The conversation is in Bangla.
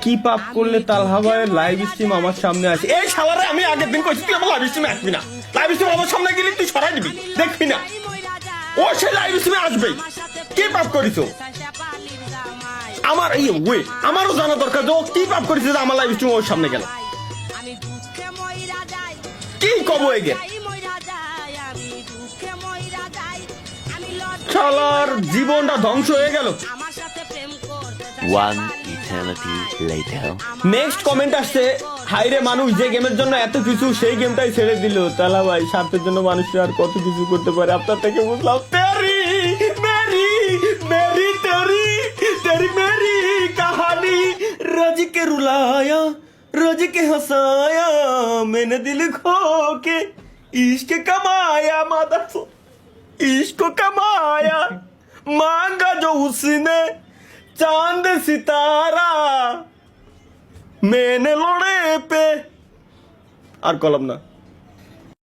কি পাপ করলে তালহা ভাইয়ের লাইভ স্ট্রিম আমার সামনে আসে? এই শালারে আমি আগের দিন কইছি তুই আমার লাইভ স্ট্রিমে আসবি না, লাইভ স্ট্রিম আমার সামনে গেলে তুই সরাই দিবি, দেখবি না ও সে লাইভ স্ট্রিমে আসবেই। কি পাপ করিছো? আমার এই ওয়ে আমারও জানা দরকার যে ও কি পাপ করেছে যে আমার লাইভ স্ট্রিম ওর সামনে গেল। কি কব এগে শালার জীবনটা ধ্বংস হয়ে গেল। One eternity later. Next comment আসছে, হাইরে মানুষ যে গেমের জন্য এত কিছু সেই গেমটাই ছেড়ে দিল। তালা ভাই স্বার্থের জন্য মানুষ আর কত কিছু করতে পারে, আপনার থেকে বুঝলাম। তেরি মেরি মেরি তেরি তেরি মেরি কাহানি রোজ কে রুলায়া रोज के हंसाया मैंने दिल खो के इश्क कमाया मादर इश्क कमाया मांगा जो उसने चांद सितारा मैंने लोड़े पे আর কলম না।